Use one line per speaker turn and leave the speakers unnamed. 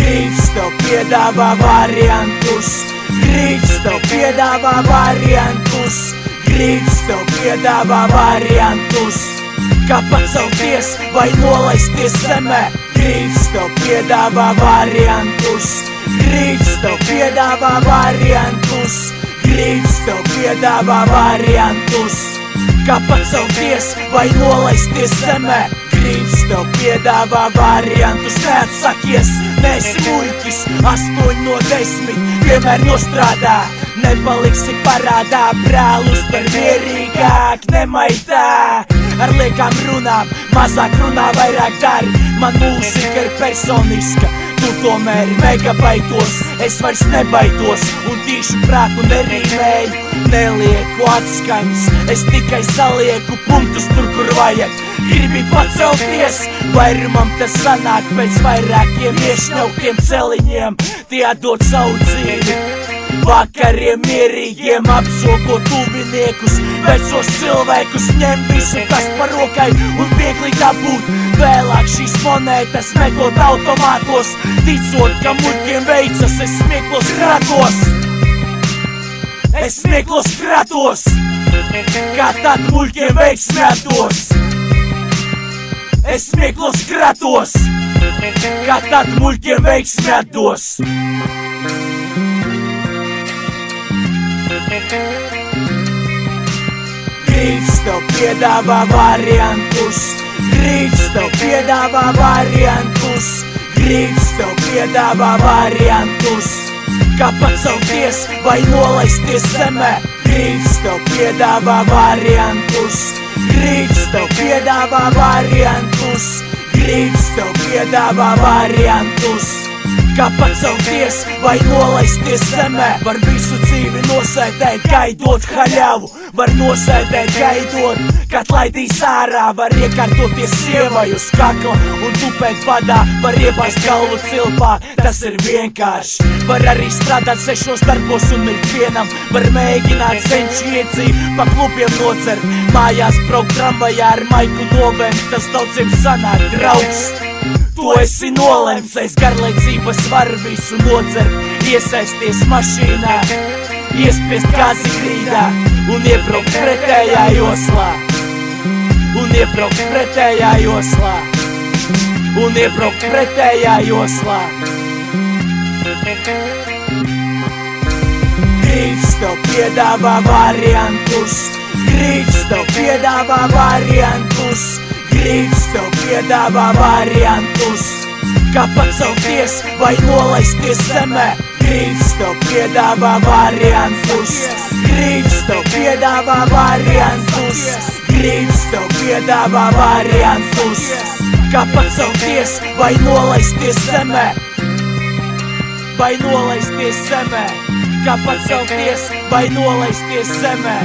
Grīds tev piedāvā variantus, Grīds tev piedāvā variantus, Grīds tev piedāvā variantus, kā pacelties vai nolaisties zemē. Grīds tev piedāvā variantus, Grīds tev piedāvā variantus, Grīds tev piedāvā variantus, kā pacelties vai nolaisties zemē. Grīds tev piedāvā variantus, neatsakies, neesi muļķis, 8 no 10, vienmēr nostrādā, nepaliksi parādā, brālus par mierīgāk, nemaitā. Ar liekām runām, mazāk runā, vairāk dari, man mūzika ir personiska, tu tomēr megabaitos, es vairs nebaidos, un tīšu prātu nerīmēju, nelieku atskaņas, es tikai salieku punktus tur, kur vajag. Gribi pacelties, vairumam tas sanāk pēc vairākiem iešņauktiem celiņiem, tie atdod savu dzīvi. Vakariem mierīgiem apsoko tuviniekus, vecos cilvēkus, ņem visu, kas par rokai un viegli dabūt. Vēlāk šīs monētas metot automātos, ticot, ka muļķiem veicas, es smieklos kratos. Es smieklos kratos, kā tad muļķiem veiksmētos. Es smieklos kratos, kā tad muļķiem veiksmētos. Grīds tev piedāvā variantus, Grīds tev piedāvā variantus, Grīds tev piedāvā variantus, kā pacelties vai nolaisties zemē. Grīds tev piedāvā variantus, Grīds tev piedāvā variantus, Grīds tev piedāvā variantus, kā pacelties vai nolaisties zemē. Var visu dzīvi nosēdēt, gaidot haļavu, var nosēdēt, gaidot, kad laidīs ārā. Var iekārtoties sievai uz kakla un tupēt badā, var iebāzt galvu cilpā, tas ir vienkārši. Var arī strādāt 6 darbos un mirt vienam, var mēģināt senču iedzīvi, pa klubiem nocert, mājās braukt tramvajā ar maiku novēmt, tas daudziem sanāk draugs. Tu esi nolemts, aiz garlaicības var visu nodzert, iesaisties mašīnā, iespiest gāzi grīdā un iebraukt pretējā joslā. Un iebraukt pretējā joslā. Un iebraukt pretējā joslā. Grīds tev piedāvā variantus, Grīds tev piedāvā variantus, Grīds tev piedāvā variantus, kā pacelties vai nolaisties zemē. Grīds tev piedāvā variantus, Grīds tev piedāvā variantus, Grīds tev piedāvā variantus, kā pacelties vai nolaisties zemē. Vai nolaisties zemē, kā pacelties vai nolaisties zemē.